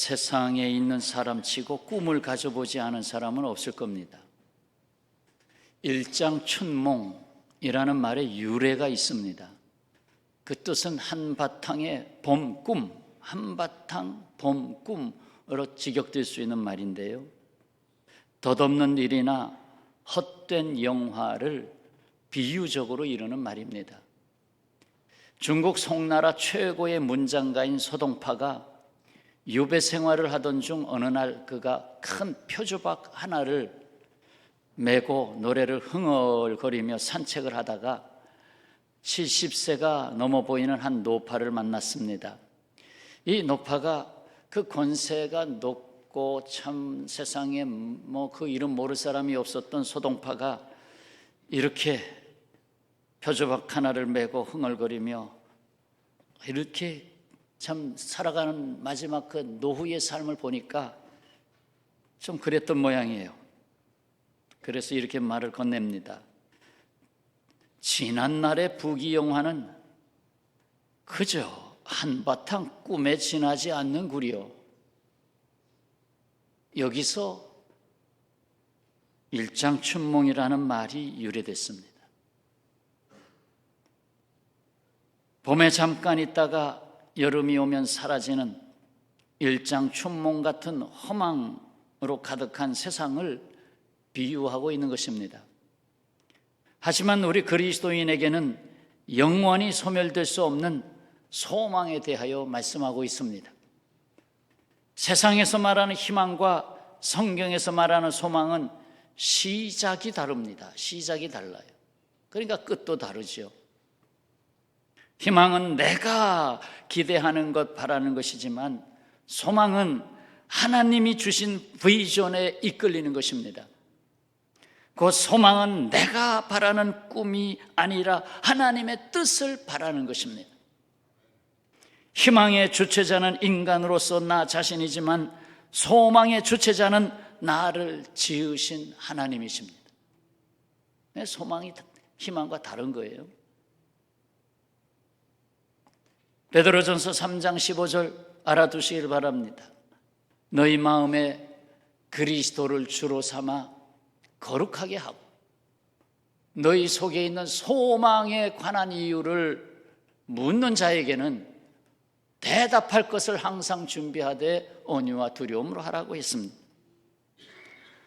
세상에 있는 사람치고 꿈을 가져보지 않은 사람은 없을 겁니다. 일장춘몽이라는 말에 유래가 있습니다. 그 뜻은 한바탕의 봄꿈, 한바탕 봄꿈으로 직역될 수 있는 말인데요, 덧없는 일이나 헛된 영화를 비유적으로 이루는 말입니다. 중국 송나라 최고의 문장가인 소동파가 유배 생활을 하던 중 어느 날 그가 큰 표주박 하나를 메고 노래를 흥얼거리며 산책을 하다가 70세가 넘어 보이는 한 노파를 만났습니다. 이 노파가 그 권세가 높고 참 세상에 그 이름 모를 사람이 없었던 소동파가 이렇게 표주박 하나를 메고 흥얼거리며 이렇게 참 살아가는 마지막 그 노후의 삶을 보니까 좀 그랬던 모양이에요. 그래서 이렇게 말을 건넵니다. 지난날의 부귀영화는 그저 한바탕 꿈에 지나지 않는구려. 여기서 일장춘몽이라는 말이 유래됐습니다. 봄에 잠깐 있다가 여름이 오면 사라지는 일장춘몽 같은 허망으로 가득한 세상을 비유하고 있는 것입니다. 하지만 우리 그리스도인에게는 영원히 소멸될 수 없는 소망에 대하여 말씀하고 있습니다. 세상에서 말하는 희망과 성경에서 말하는 소망은 시작이 다릅니다. 시작이 달라요. 그러니까 끝도 다르죠. 희망은 내가 기대하는 것, 바라는 것이지만 소망은 하나님이 주신 비전에 이끌리는 것입니다. 그 소망은 내가 바라는 꿈이 아니라 하나님의 뜻을 바라는 것입니다. 희망의 주체자는 인간으로서 나 자신이지만 소망의 주체자는 나를 지으신 하나님이십니다. 소망이 희망과 다른 거예요. 베드로전서 3장 15절 알아두시길 바랍니다. 너희 마음에 그리스도를 주로 삼아 거룩하게 하고 너희 속에 있는 소망에 관한 이유를 묻는 자에게는 대답할 것을 항상 준비하되 온유와 두려움으로 하라고 했습니다.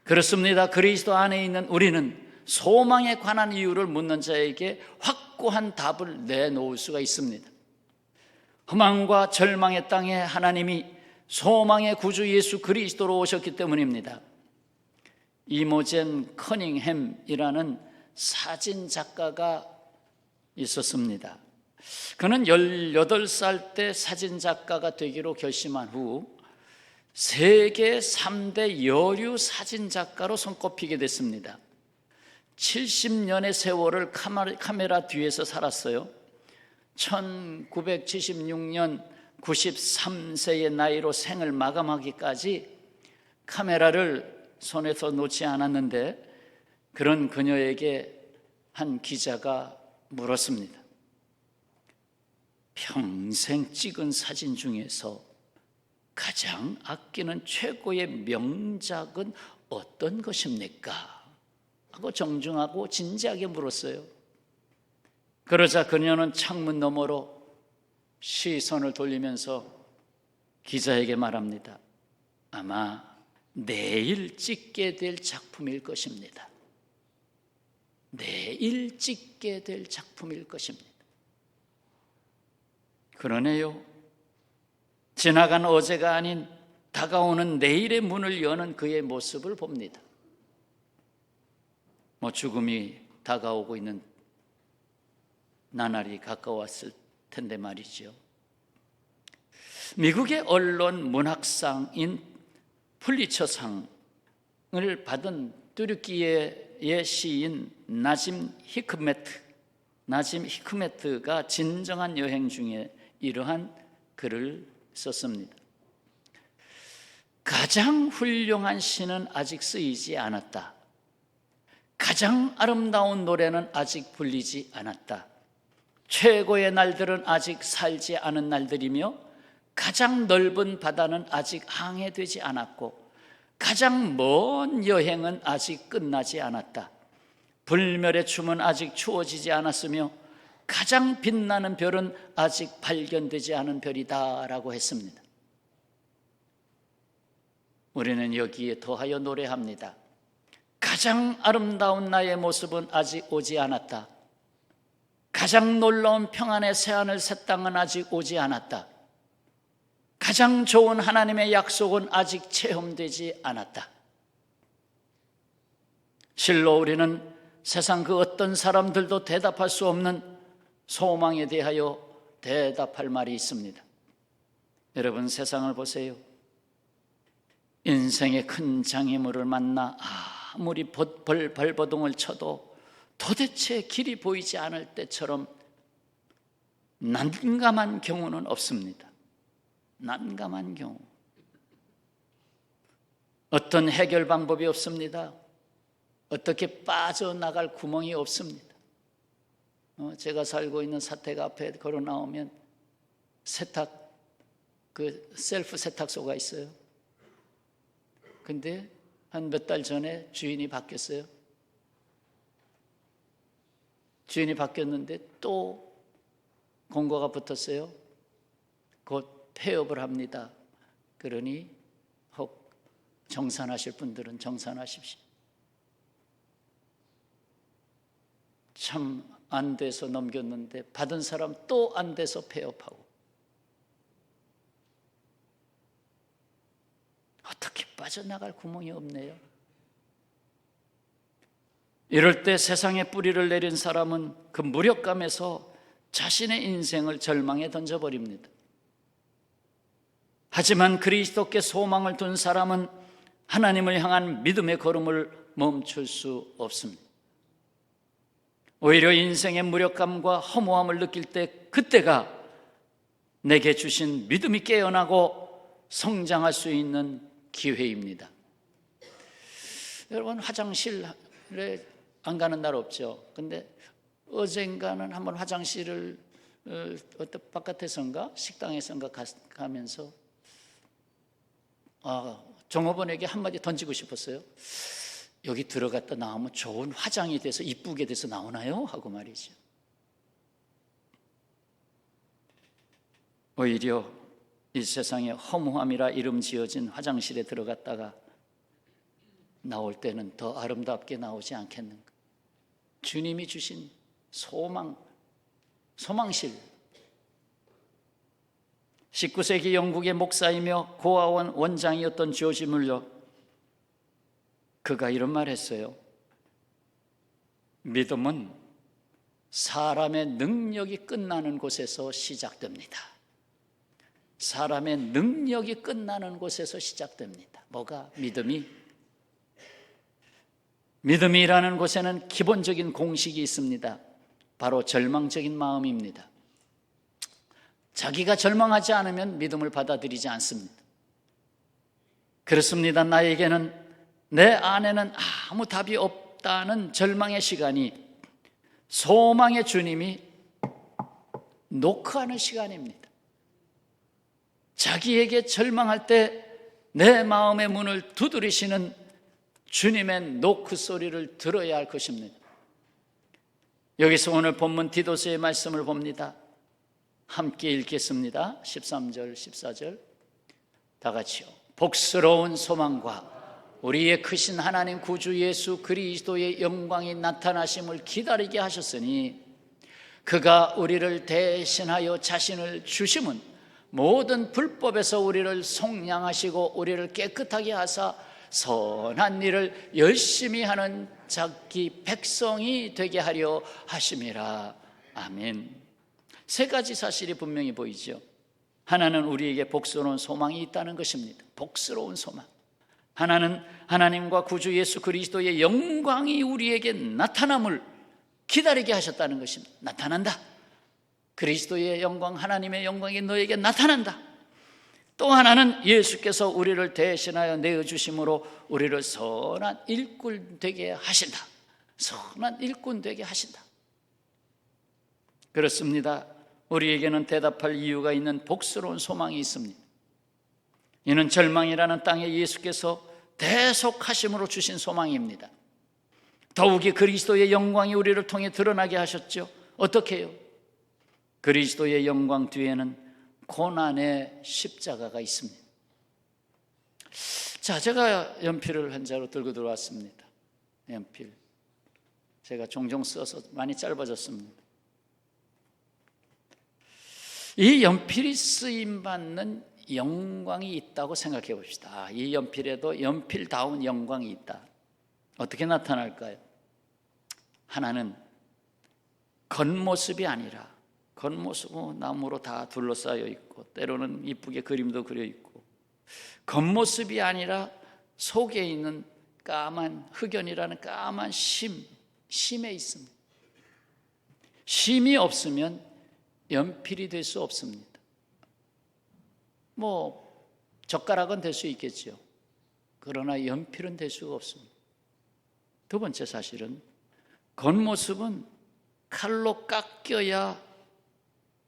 그렇습니다. 그리스도 안에 있는 우리는 소망에 관한 이유를 묻는 자에게 확고한 답을 내놓을 수가 있습니다. 허망과 절망의 땅에 하나님이 소망의 구주 예수 그리스도로 오셨기 때문입니다. 이모젠 커닝햄이라는 사진 작가가 있었습니다. 그는 18살 때 사진 작가가 되기로 결심한 후 세계 3대 여류 사진 작가로 손꼽히게 됐습니다. 70년의 세월을 카메라 뒤에서 살았어요. 1976년 93세의 나이로 생을 마감하기까지 카메라를 손에서 놓지 않았는데, 그런 그녀에게 한 기자가 물었습니다. 평생 찍은 사진 중에서 가장 아끼는 최고의 명작은 어떤 것입니까? 하고 정중하고 진지하게 물었어요. 그러자 그녀는 창문 너머로 시선을 돌리면서 기자에게 말합니다. 아마 내일 찍게 될 작품일 것입니다. 내일 찍게 될 작품일 것입니다. 그러네요. 지나간 어제가 아닌 다가오는 내일의 문을 여는 그의 모습을 봅니다. 죽음이 다가오고 있는 나날이 가까웠을 텐데 말이죠. 미국의 언론 문학상인 풀리처상을 받은 뚜르키예의 시인 나짐 히크메트가 진정한 여행 중에 이러한 글을 썼습니다. 가장 훌륭한 시는 아직 쓰이지 않았다. 가장 아름다운 노래는 아직 불리지 않았다. 최고의 날들은 아직 살지 않은 날들이며 가장 넓은 바다는 아직 항해되지 않았고 가장 먼 여행은 아직 끝나지 않았다. 불멸의 춤은 아직 추워지지 않았으며 가장 빛나는 별은 아직 발견되지 않은 별이다 라고 했습니다. 우리는 여기에 더하여 노래합니다. 가장 아름다운 나의 모습은 아직 오지 않았다. 가장 놀라운 평안의 새하늘 새 땅은 아직 오지 않았다. 가장 좋은 하나님의 약속은 아직 체험되지 않았다. 실로 우리는 세상 그 어떤 사람들도 대답할 수 없는 소망에 대하여 대답할 말이 있습니다. 여러분, 세상을 보세요. 인생의 큰 장애물을 만나 아무리 발버둥을 쳐도 도대체 길이 보이지 않을 때처럼 난감한 경우는 없습니다. 난감한 경우. 어떤 해결 방법이 없습니다. 어떻게 빠져나갈 구멍이 없습니다. 제가 살고 있는 사택 앞에 걸어 나오면 셀프 세탁소가 있어요. 근데 한 몇 달 전에 주인이 바뀌었어요. 주인이 바뀌었는데 또 공고가 붙었어요. 곧 폐업을 합니다. 그러니 혹 정산하실 분들은 정산하십시오. 참 안 돼서 넘겼는데 받은 사람 또 안 돼서 폐업하고. 어떻게 빠져나갈 구멍이 없네요. 이럴 때 세상에 뿌리를 내린 사람은 그 무력감에서 자신의 인생을 절망에 던져버립니다. 하지만 그리스도께 소망을 둔 사람은 하나님을 향한 믿음의 걸음을 멈출 수 없습니다. 오히려 인생의 무력감과 허무함을 느낄 때 그때가 내게 주신 믿음이 깨어나고 성장할 수 있는 기회입니다. 여러분, 화장실에 안 가는 날 없죠? 근데 어젠가는 한번 화장실을 바깥에선가 식당에선가 가면서 종업원에게 한마디 던지고 싶었어요. 여기 들어갔다 나오면 좋은 화장이 돼서 이쁘게 돼서 나오나요? 하고 말이죠. 오히려 이 세상에 허무함이라 이름 지어진 화장실에 들어갔다가 나올 때는 더 아름답게 나오지 않겠는가? 주님이 주신 소망실. 19세기 영국의 목사이며 고아원 원장이었던 조지 물러, 그가 이런 말 했어요. 믿음은 사람의 능력이 끝나는 곳에서 시작됩니다. 사람의 능력이 끝나는 곳에서 시작됩니다. 뭐가? 믿음이라는 곳에는 기본적인 공식이 있습니다. 바로 절망적인 마음입니다. 자기가 절망하지 않으면 믿음을 받아들이지 않습니다. 그렇습니다. 나에게는 내 안에는 아무 답이 없다는 절망의 시간이 소망의 주님이 노크하는 시간입니다. 자기에게 절망할 때 내 마음의 문을 두드리시는 주님의 노크 소리를 들어야 할 것입니다. 여기서 오늘 본문 디도스의 말씀을 봅니다. 함께 읽겠습니다. 13절, 14절 다 같이요. 복스러운 소망과 우리의 크신 하나님 구주 예수 그리스도의 영광이 나타나심을 기다리게 하셨으니 그가 우리를 대신하여 자신을 주심은 모든 불법에서 우리를 속량하시고 우리를 깨끗하게 하사 선한 일을 열심히 하는 자기 백성이 되게 하려 하심이라. 아멘. 세 가지 사실이 분명히 보이죠. 하나는 우리에게 복스러운 소망이 있다는 것입니다. 복스러운 소망. 하나는 하나님과 구주 예수 그리스도의 영광이 우리에게 나타남을 기다리게 하셨다는 것입니다. 나타난다. 그리스도의 영광, 하나님의 영광이 너에게 나타난다. 또 하나는 예수께서 우리를 대신하여 내어주심으로 우리를 선한 일꾼 되게 하신다. 선한 일꾼 되게 하신다. 그렇습니다. 우리에게는 대답할 이유가 있는 복스러운 소망이 있습니다. 이는 절망이라는 땅에 예수께서 대속하심으로 주신 소망입니다. 더욱이 그리스도의 영광이 우리를 통해 드러나게 하셨죠. 어떻게 해요? 그리스도의 영광 뒤에는 고난의 십자가가 있습니다. 자, 제가 연필을 한 자로 들고 들어왔습니다. 연필 제가 종종 써서 많이 짧아졌습니다. 이 연필이 쓰임받는 영광이 있다고 생각해 봅시다. 이 연필에도 연필다운 영광이 있다. 어떻게 나타날까요? 하나는 겉모습이 아니라, 겉모습은 나무로 다 둘러싸여 있고 때로는 이쁘게 그림도 그려 있고, 겉모습이 아니라 속에 있는 까만 흑연이라는 까만 심에 있습니다. 심이 없으면 연필이 될 수 없습니다. 젓가락은 될 수 있겠죠. 그러나 연필은 될 수가 없습니다. 두 번째 사실은 겉모습은 칼로 깎여야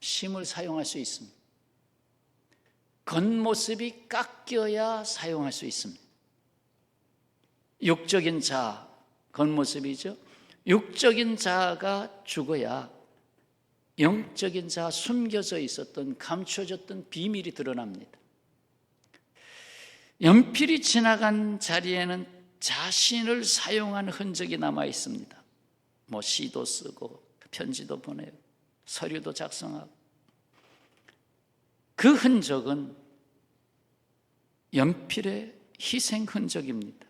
심을 사용할 수 있습니다. 겉모습이 깎여야 사용할 수 있습니다. 육적인 자아, 겉모습이죠. 육적인 자아가 죽어야 영적인 자아, 숨겨져 있었던, 감춰졌던 비밀이 드러납니다. 연필이 지나간 자리에는 자신을 사용한 흔적이 남아 있습니다. 시도 쓰고 편지도 보내고 서류도 작성하고, 그 흔적은 연필의 희생 흔적입니다.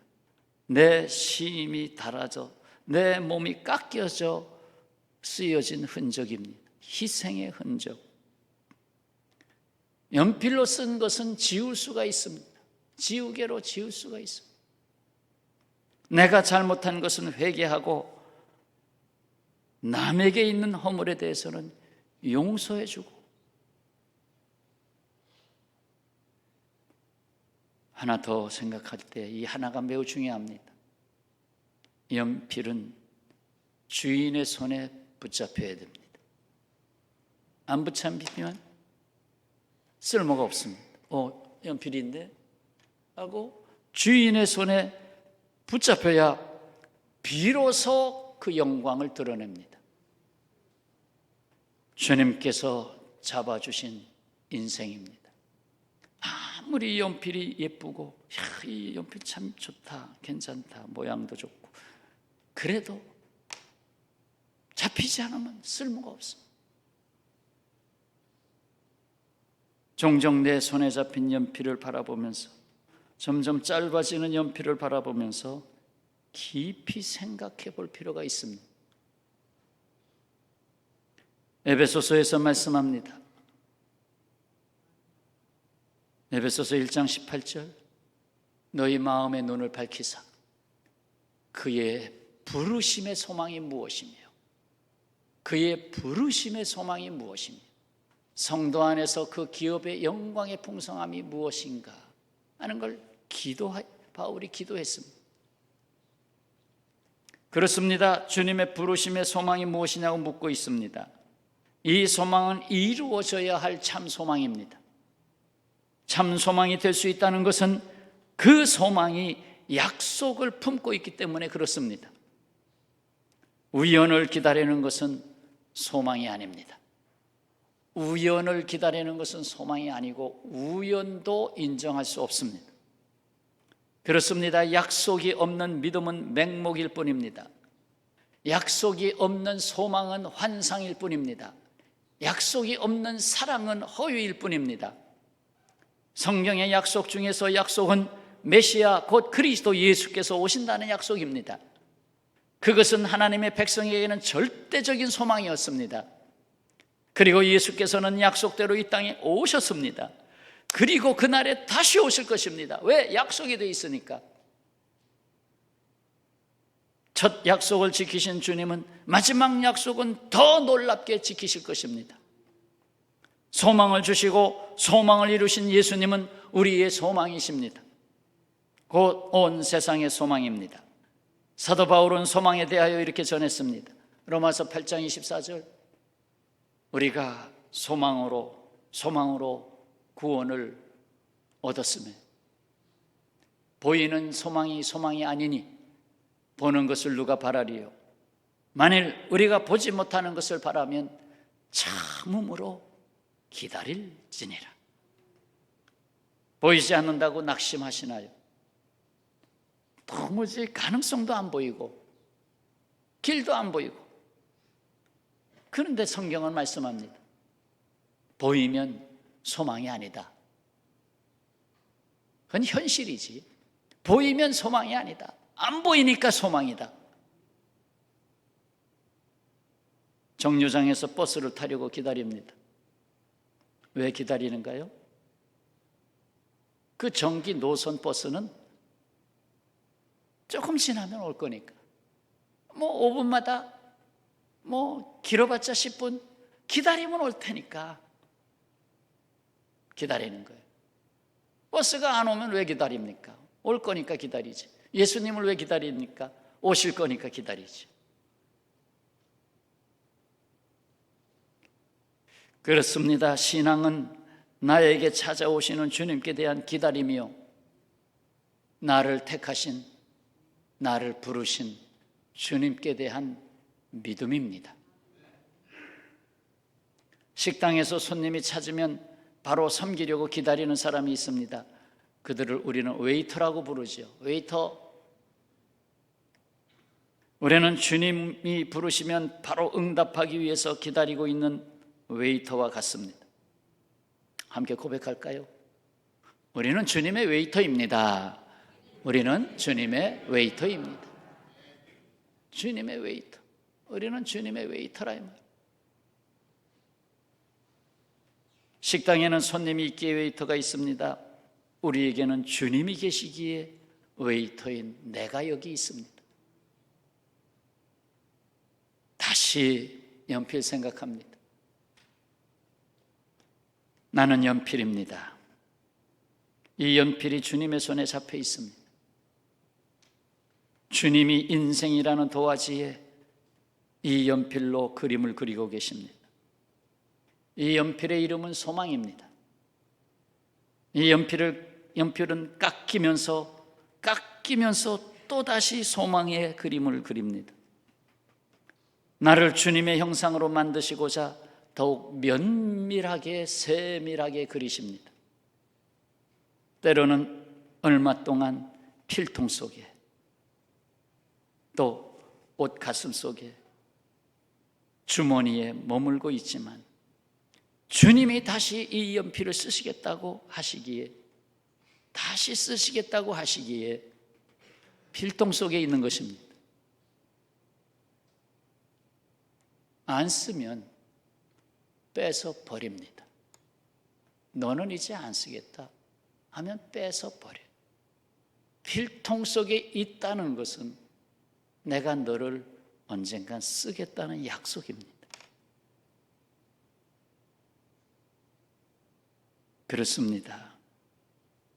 내 심이 닳아져 내 몸이 깎여져 쓰여진 흔적입니다. 희생의 흔적. 연필로 쓴 것은 지울 수가 있습니다. 지우개로 지울 수가 있습니다. 내가 잘못한 것은 회개하고 남에게 있는 허물에 대해서는 용서해주고, 하나 더 생각할 때 이 하나가 매우 중요합니다. 연필은 주인의 손에 붙잡혀야 됩니다. 안 붙잡히면 쓸모가 없습니다. 연필인데 하고 주인의 손에 붙잡혀야 비로소 그 영광을 드러냅니다. 주님께서 잡아주신 인생입니다. 아무리 연필이 예쁘고 이 연필 참 좋다, 괜찮다, 모양도 좋고, 그래도 잡히지 않으면 쓸모가 없습니다. 종종 내 손에 잡힌 연필을 바라보면서, 점점 짧아지는 연필을 바라보면서 깊이 생각해 볼 필요가 있습니다. 에베소서에서 말씀합니다. 에베소서 1장 18절, 너희 마음의 눈을 밝히사 그의 부르심의 소망이 무엇이며, 그의 부르심의 소망이 무엇이며, 성도 안에서 그 기업의 영광의 풍성함이 무엇인가 하는 걸 바울이 기도했습니다. 그렇습니다. 주님의 부르심의 소망이 무엇이냐고 묻고 있습니다. 이 소망은 이루어져야 할 참 소망입니다. 참 소망이 될 수 있다는 것은 그 소망이 약속을 품고 있기 때문에 그렇습니다. 우연을 기다리는 것은 소망이 아닙니다. 우연을 기다리는 것은 소망이 아니고 우연도 인정할 수 없습니다. 그렇습니다. 약속이 없는 믿음은 맹목일 뿐입니다. 약속이 없는 소망은 환상일 뿐입니다. 약속이 없는 사랑은 허위일 뿐입니다. 성경의 약속 중에서 약속은 메시아 곧 그리스도 예수께서 오신다는 약속입니다. 그것은 하나님의 백성에게는 절대적인 소망이었습니다. 그리고 예수께서는 약속대로 이 땅에 오셨습니다. 그리고 그날에 다시 오실 것입니다. 왜? 약속이 되어 있으니까. 첫 약속을 지키신 주님은 마지막 약속은 더 놀랍게 지키실 것입니다. 소망을 주시고 소망을 이루신 예수님은 우리의 소망이십니다. 곧 온 세상의 소망입니다. 사도 바울은 소망에 대하여 이렇게 전했습니다. 로마서 8장 24절, 우리가 소망으로 구원을 얻었으며, 보이는 소망이 아니니 보는 것을 누가 바라리요? 만일 우리가 보지 못하는 것을 바라면 참음으로 기다릴지니라. 보이지 않는다고 낙심하시나요? 도무지 가능성도 안 보이고 길도 안 보이고, 그런데 성경은 말씀합니다. 보이면 소망이 아니다. 그건 현실이지. 보이면 소망이 아니다. 안 보이니까 소망이다. 정류장에서 버스를 타려고 기다립니다. 왜 기다리는가요? 그 정기 노선 버스는 조금 지나면 올 거니까, 5분마다 길어봤자 10분 기다리면 올 테니까 기다리는 거예요. 버스가 안 오면 왜 기다립니까? 올 거니까 기다리지. 예수님을 왜 기다립니까? 오실 거니까 기다리지. 그렇습니다. 신앙은 나에게 찾아오시는 주님께 대한 기다림이요, 나를 택하신, 나를 부르신 주님께 대한 믿음입니다. 식당에서 손님이 찾으면 바로 섬기려고 기다리는 사람이 있습니다. 그들을 우리는 웨이터라고 부르죠. 웨이터. 우리는 주님이 부르시면 바로 응답하기 위해서 기다리고 있는 웨이터와 같습니다. 함께 고백할까요? 우리는 주님의 웨이터입니다. 우리는 주님의 웨이터입니다. 주님의 웨이터. 우리는 주님의 웨이터라 이 말. 식당에는 손님이 있기에 웨이터가 있습니다. 우리에게는 주님이 계시기에 웨이터인 내가 여기 있습니다. 다시 연필 생각합니다. 나는 연필입니다. 이 연필이 주님의 손에 잡혀 있습니다. 주님이 인생이라는 도화지에 이 연필로 그림을 그리고 계십니다. 이 연필의 이름은 소망입니다. 이 연필은 깎이면서 또다시 소망의 그림을 그립니다. 나를 주님의 형상으로 만드시고자 더욱 면밀하게 세밀하게 그리십니다. 때로는 얼마 동안 필통 속에, 또 옷 가슴 속에, 주머니에 머물고 있지만 주님이 다시 이 연필을 쓰시겠다고 하시기에, 다시 쓰시겠다고 하시기에 필통 속에 있는 것입니다. 안 쓰면 빼서 버립니다. 너는 이제 안 쓰겠다 하면 빼서 버려. 필통 속에 있다는 것은 내가 너를 언젠간 쓰겠다는 약속입니다. 그렇습니다.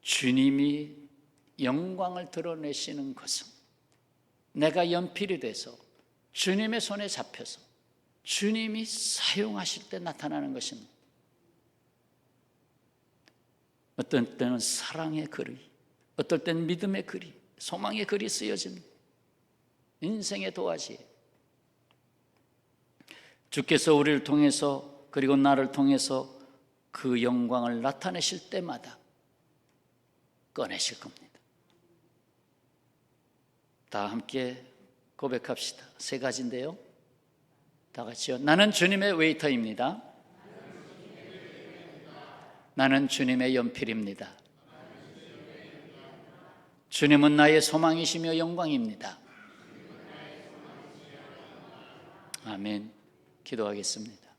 주님이 영광을 드러내시는 것은 내가 연필이 돼서 주님의 손에 잡혀서 주님이 사용하실 때 나타나는 것입니다. 어떤 때는 사랑의 글이, 어떨 때는 믿음의 글이, 소망의 글이 쓰여집니다. 인생의 도화지. 주께서 우리를 통해서, 그리고 나를 통해서 그 영광을 나타내실 때마다 꺼내실 겁니다. 다 함께 고백합시다. 세 가지인데요. 다 같이요. 나는 주님의 웨이터입니다. 나는 주님의 연필입니다. 주님은 나의 소망이시며 영광입니다. 아멘. 기도하겠습니다.